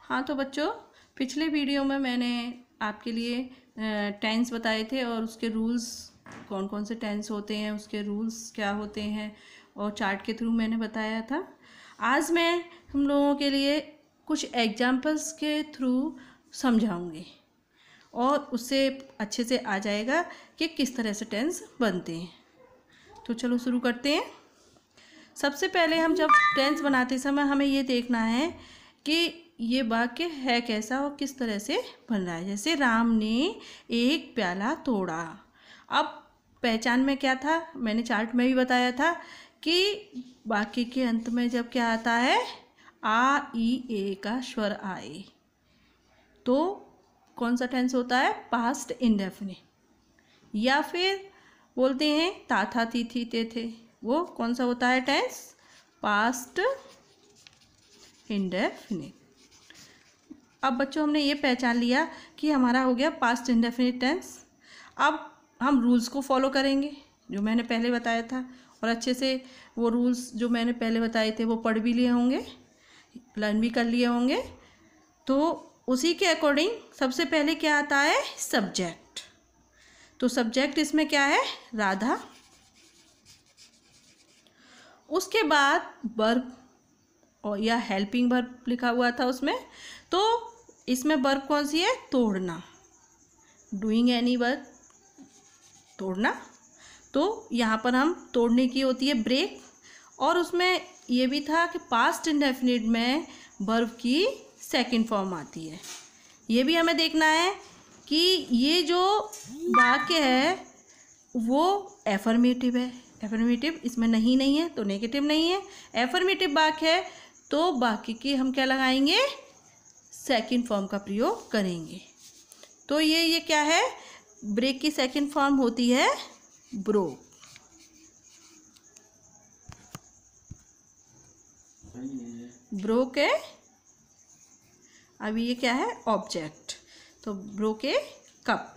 हाँ तो बच्चों, पिछले वीडियो में मैंने आपके लिए टेंस बताए थे और उसके रूल्स, कौन कौन से टेंस होते हैं, उसके रूल्स क्या होते हैं, और चार्ट के थ्रू मैंने बताया था। आज मैं हम लोगों के लिए कुछ एग्जाम्पल्स के थ्रू समझाऊंगी और उससे अच्छे से आ जाएगा कि किस तरह से टेंस बनते हैं। तो चलो शुरू करते हैं। सबसे पहले हम जब टेंस बनाते समय हमें ये देखना है कि ये वाक्य है कैसा और किस तरह से बन रहा है। जैसे राम ने एक प्याला तोड़ा। अब पहचान में क्या था, मैंने चार्ट में भी बताया था कि वाक्य के अंत में जब क्या आता है, आ ई ए का स्वर आए तो कौन सा टेंस होता है, पास्ट इंडेफिनिट। या फिर बोलते हैं ता था ती थी ते थे, वो कौन सा होता है टेंस, पास्ट इंडेफिनिट। अब बच्चों हमने ये पहचान लिया कि हमारा हो गया पास्ट इंडेफिनिट टेंस। अब हम रूल्स को फॉलो करेंगे जो मैंने पहले बताया था, और अच्छे से वो रूल्स जो मैंने पहले बताए थे वो पढ़ भी लिए होंगे, लर्न भी कर लिए होंगे। तो उसी के अकॉर्डिंग सबसे पहले क्या आता है, सब्जेक्ट। तो सब्जेक्ट इसमें क्या है, राधा। उसके बाद वर्ब और या हेल्पिंग वर्ब लिखा हुआ था उसमें, तो इसमें वर्ब कौन सी है, तोड़ना, डूइंग एनी वर्क, तोड़ना। तो यहाँ पर हम तोड़ने की होती है ब्रेक। और उसमें ये भी था कि पास्ट इंडेफिनिट में वर्ब की सेकंड फॉर्म आती है। ये भी हमें देखना है कि ये जो वाक्य है वो एफर्मेटिव है। एफर्मेटिव इसमें नहीं है तो नेगेटिव नहीं है। एफर्मेटिव वाक्य है तो वाक्य की हम क्या लगाएंगे, सेकंड फॉर्म का प्रयोग करेंगे। तो ये क्या है, ब्रेक की सेकंड फॉर्म होती है ब्रोक। ब्रोक है, अभी ये क्या है, ऑब्जेक्ट। तो ब्रोक ए कप।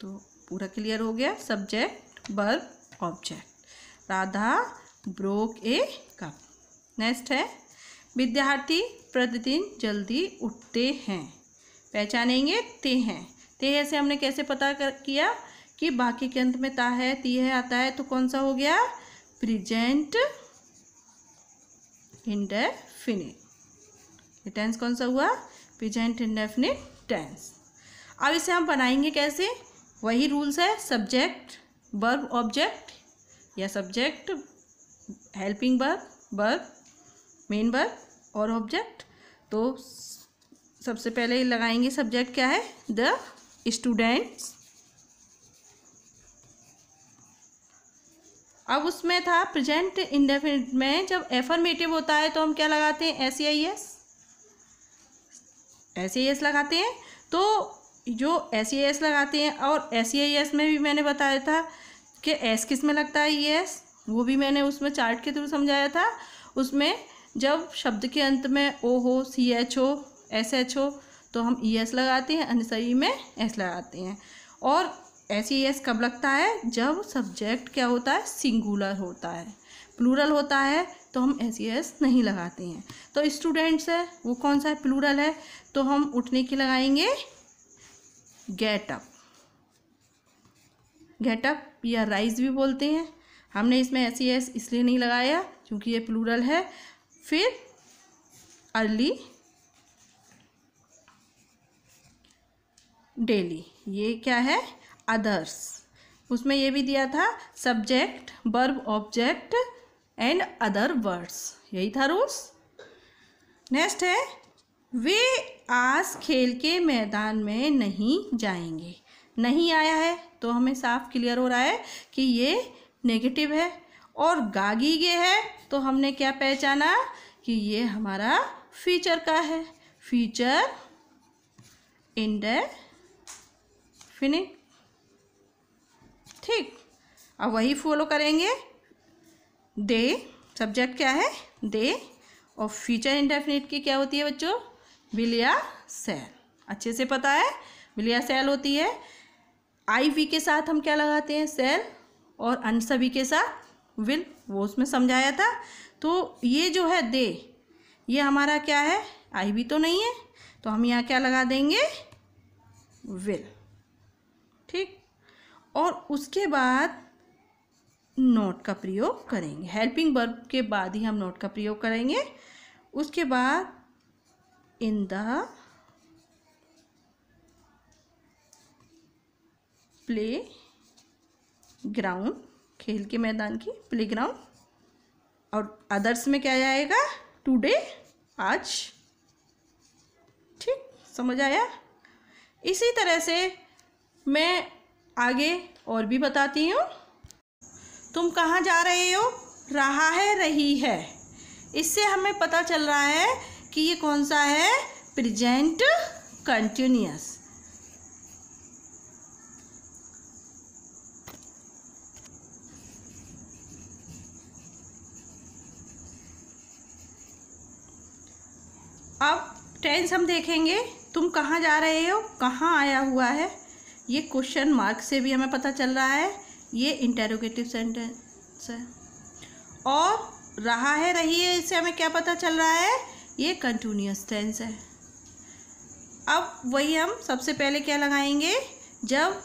तो पूरा क्लियर हो गया, subject verb object. Radha broke a cup. Next है, विद्यार्थी प्रतिदिन जल्दी उठते हैं। पहचानेंगे ते हैं। ते है से हमने कैसे पता किया कि बाकी के अंत में ता है ती है आता है, तो कौन सा हो गया, प्रेजेंट इंडेफिनिट। ये टेंस कौन सा हुआ, प्रेजेंट इंडेफिनिट टेंस। अब इसे हम बनाएंगे कैसे, वही रूल्स है, सब्जेक्ट वर्ब ऑब्जेक्ट, या subject helping verb, verb main verb और ऑब्जेक्ट। तो सबसे पहले लगाएंगे सब्जेक्ट क्या है, द स्टूडेंट्स। अब उसमें था प्रेजेंट इंडेफिनिट में जब एफर्मेटिव होता है तो हम क्या लगाते हैं, एस लगाते हैं। तो जो एस लगाते हैं, और एस में भी मैंने बताया था कि एस किस में लगता है, एस वो भी मैंने उसमें चार्ट के थ्रू समझाया था। उसमें जब शब्द के अंत में ओ हो, सी एच हो, एस एच हो, तो हम ई एस लगाते हैं, अन्य सभी में एस लगाते हैं। और एस कब लगता है, जब सब्जेक्ट क्या होता है, सिंगुलर होता है। प्लूरल होता है तो हम एस नहीं लगाते हैं। तो स्टूडेंट्स है वो कौन सा है, प्लूरल है, तो हम उठने की लगाएंगे गेट अप। गेट अप या राइज भी बोलते हैं। हमने इसमें एस इसलिए नहीं लगाया क्योंकि ये प्लूरल है। फिर अर्ली, डेली, ये क्या है, अदर्स। उसमें ये भी दिया था subject verb object and other words, यही था रूल्स। नेक्स्ट है, वे आज खेल के मैदान में नहीं जाएंगे। नहीं आया है तो हमें साफ क्लियर हो रहा है कि ये नेगेटिव है। और गागीगे है तो हमने क्या पहचाना कि ये हमारा फीचर का है, फीचर इंडेफिनिट। ठीक, अब वही फॉलो करेंगे। दे, सब्जेक्ट क्या है, दे, और फीचर इंडेफिनिट की क्या होती है बच्चों, विल या शैल। अच्छे से पता है, विल या शैल होती है। आई वी के साथ हम क्या लगाते हैं, शैल, और अन्य सभी के साथ विल, वो उसमें समझाया था। तो ये जो है दे, ये हमारा क्या है, आई भी तो नहीं है, तो हम यहाँ क्या लगा देंगे, विल। ठीक, और उसके बाद नॉट का प्रयोग करेंगे। हेल्पिंग वर्ब के बाद ही हम नॉट का प्रयोग करेंगे। उसके बाद इन द प्ले ग्राउंड, खेल के मैदान की, प्ले ग्राउंड। और अदर्स में क्या जाएगा, टुडे, आज। ठीक, समझ आया। इसी तरह से मैं आगे और भी बताती हूँ। तुम कहाँ जा रहे हो, रहा है, रही है। इससे हमें पता चल रहा है कि ये कौन सा है, प्रेजेंट कंटिन्यूअस। अब टेंस हम देखेंगे। तुम कहाँ जा रहे हो, कहाँ आया हुआ है, ये क्वेश्चन मार्क से भी हमें पता चल रहा है, ये इंटेरोगेटिव सेंटेंस है। और रहा है, रही है, इससे हमें क्या पता चल रहा है, ये कंटिन्यूअस टेंस है। अब वही हम सबसे पहले क्या लगाएंगे, जब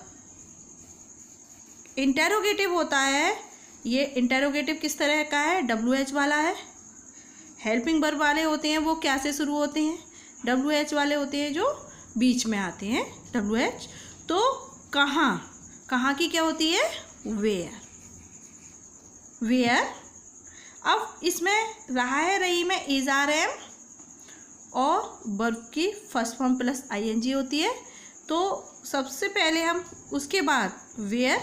इंटेरोगेटिव होता है, ये इंटेरोगेटिव किस तरह का है, WH वाला है। हेल्पिंग वर्ब वाले होते हैं वो क्या से शुरू होते हैं, WH वाले होते हैं जो बीच में आते हैं, WH। तो कहाँ, कहाँ की क्या होती है, वेयर, वेयर। अब इसमें रहा है, रही में इज, आर, एम और वर्ब की फर्स्ट फॉर्म प्लस ING होती है। तो सबसे पहले हम उसके बाद वेयर,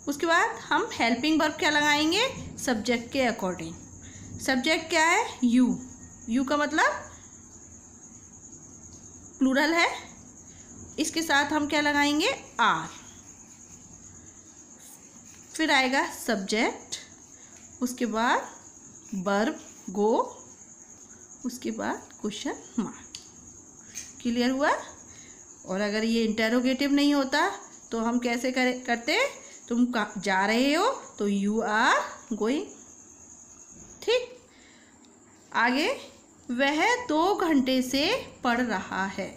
उसके बाद हम हेल्पिंग वर्ब क्या लगाएंगे, सब्जेक्ट के अकॉर्डिंग। सब्जेक्ट क्या है, यू, यू का मतलब प्लूरल है, इसके साथ हम क्या लगाएंगे, आर। फिर आएगा सब्जेक्ट, उसके बाद वर्ब गो, उसके बाद क्वेश्चन मार्क। क्लियर हुआ। और अगर ये इंटेरोगेटिव नहीं होता तो हम कैसे करते, तुम जा रहे हो तो यू आर गोइंग। ठीक, आगे, वह 2 घंटे से पढ़ रहा है।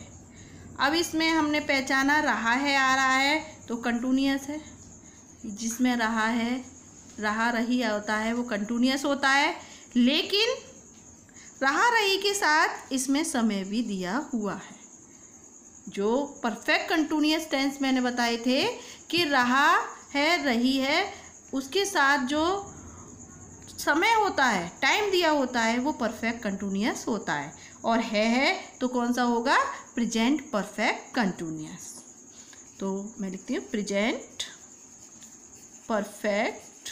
अब इसमें हमने पहचाना, रहा है, आ रहा है, तो कंटिन्यूअस है। जिसमें रहा है, रहा रही होता है वो कंटिन्यूअस होता है, लेकिन रहा रही के साथ इसमें समय भी दिया हुआ है। जो परफेक्ट कंटिन्यूअस टेंस मैंने बताए थे कि रहा है, रही है, उसके साथ जो समय होता है, टाइम दिया होता है, वो परफेक्ट कंटिन्यूअस होता है। और है तो कौन सा होगा, प्रेजेंट परफेक्ट कंटिन्यूअस। तो मैं लिखती हूँ प्रेजेंट परफेक्ट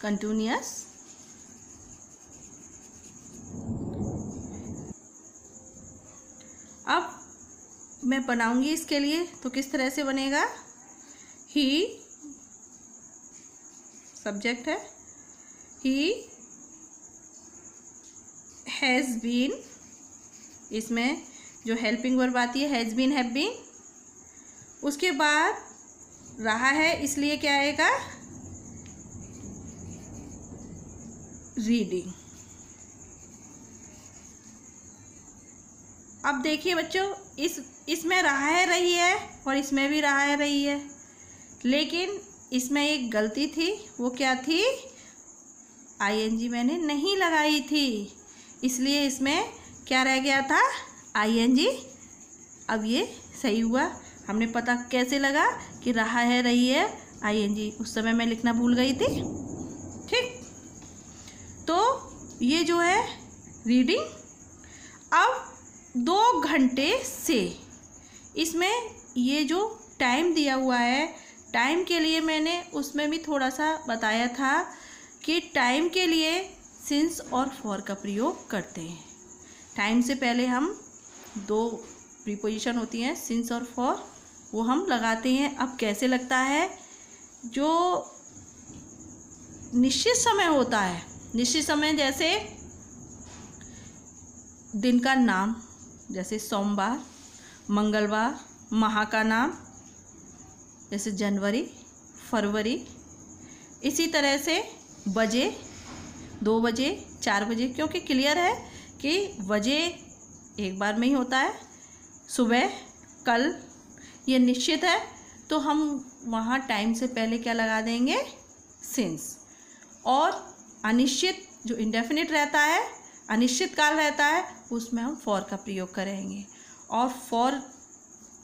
कंटिन्यूअस। अब मैं बनाऊंगी इसके लिए, तो किस तरह से बनेगा, ही सब्जेक्ट है, ही हैज़ बीन, इसमें जो हेल्पिंग वर्ब आती है हैज़ बीन, हैव बीन। उसके बाद रहा है, इसलिए क्या आएगा, रीडिंग। अब देखिए बच्चों, इसमें रहा है, रही है, और इसमें भी रहा है, रही है, लेकिन इसमें एक गलती थी। वो क्या थी, ING मैंने नहीं लगाई थी, इसलिए इसमें क्या रह गया था, ING। अब ये सही हुआ। हमने पता कैसे लगा कि रहा है, रही है, ING, उस समय मैं लिखना भूल गई थी। ठीक, तो ये जो है रीडिंग। अब 2 घंटे से, इसमें ये जो टाइम दिया हुआ है, टाइम के लिए मैंने उसमें भी थोड़ा सा बताया था कि टाइम के लिए सिंस और फॉर का प्रयोग करते हैं। टाइम से पहले हम 2 प्रीपोजिशन होती हैं, सिंस और फॉर, वो हम लगाते हैं। अब कैसे लगता है, जो निश्चित समय होता है, निश्चित समय जैसे दिन का नाम, जैसे सोमवार, मंगलवार, माह का नाम जैसे जनवरी, फरवरी। इसी तरह से बजे, 2 बजे, 4 बजे, क्योंकि क्लियर है कि बजे एक बार में ही होता है, सुबह, कल, ये निश्चित है, तो हम वहाँ टाइम से पहले क्या लगा देंगे, सिंस। और अनिश्चित जो इंडेफिनिट रहता है, अनिश्चित काल रहता है, उसमें हम फॉर का प्रयोग करेंगे। और फॉर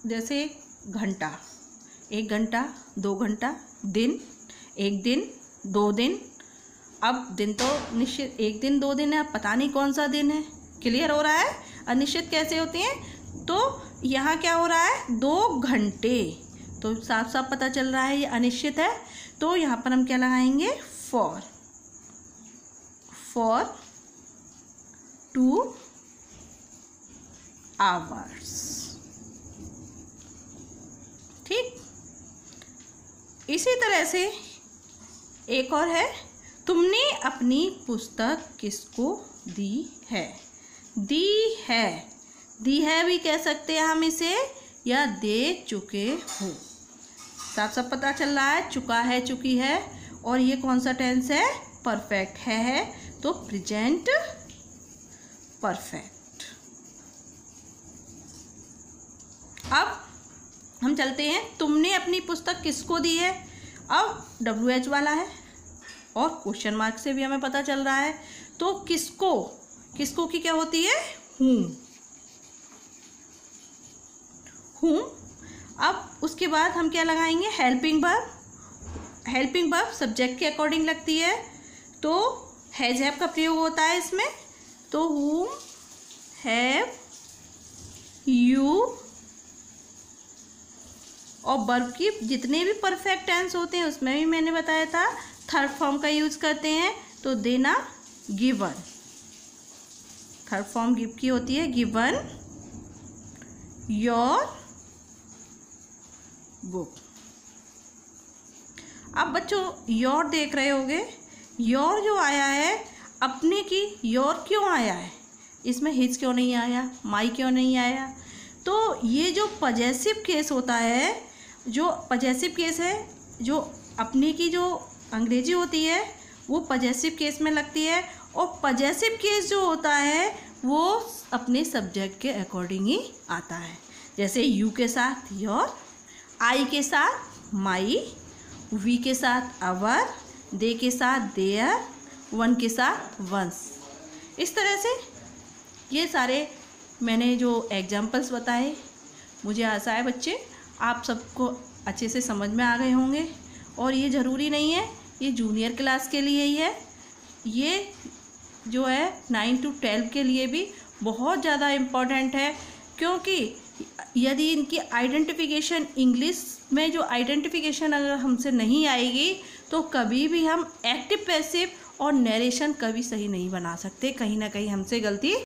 जैसे घंटा, 1 घंटा, 2 घंटा, दिन, 1 दिन, 2 दिन। अब दिन तो निश्चित 1 दिन 2 दिन है, अब पता नहीं कौन सा दिन है, क्लियर हो रहा है। अनिश्चित कैसे होती हैं, तो यहाँ क्या हो रहा है, 2 घंटे, तो साफ साफ पता चल रहा है ये अनिश्चित है। तो यहाँ पर हम क्या लगाएंगे, फॉर 2 आवर्स। ठीक, इसी तरह से एक और है, तुमने अपनी पुस्तक किसको दी है। दी है, दी है भी कह सकते हैं हम इसे, या दे चुके हो। साफ साफ पता चल रहा है, चुका है, चुकी है। और ये कौन सा टेंस है, परफेक्ट है, तो प्रेजेंट परफेक्ट। अब हम चलते हैं, तुमने अपनी पुस्तक किसको दी है। अब WH वाला है और क्वेश्चन मार्क से भी हमें पता चल रहा है, तो किसको, किसको की क्या होती है, हूँ। अब उसके बाद हम क्या लगाएंगे, helping verb. Helping verb subject के अकॉर्डिंग लगती है, तो हैज हैव का प्रयोग होता है इसमें। तो whom have you, और वर्ब की जितने भी परफेक्ट टेंस होते हैं उसमें भी मैंने बताया था थर्ड फॉर्म का यूज करते हैं, तो देना गिवन। थर्ड फॉर्म गिव की होती है, गिवन योर बुक। अब बच्चों योर देख रहे होंगे, योर जो आया है अपने की, योर क्यों आया है, इसमें हिज क्यों नहीं आया, माई क्यों नहीं आया। तो ये जो पजेसिव केस होता है, जो पजेसिव केस है, जो अपने की जो अंग्रेजी होती है वो पजेसिव केस में लगती है, और पजेसिव केस जो होता है वो अपने सब्जेक्ट के अकॉर्डिंग ही आता है। जैसे यू के साथ योर, आई के साथ माई, वी के साथ अवर, दे के साथ देयर, वन के साथ वंस। इस तरह से ये सारे मैंने जो एग्जाम्पल्स बताए, मुझे आशा है बच्चे आप सबको अच्छे से समझ में आ गए होंगे। और ये ज़रूरी नहीं है ये जूनियर क्लास के लिए ही है, ये जो है 9 to 12 के लिए भी बहुत ज़्यादा इम्पॉर्टेंट है। क्योंकि यदि इनकी आइडेंटिफिकेशन, इंग्लिश में जो आइडेंटिफिकेशन अगर हमसे नहीं आएगी तो कभी भी हम एक्टिव पैसिव और नरेशन कभी सही नहीं बना सकते, कहीं ना कहीं हमसे गलती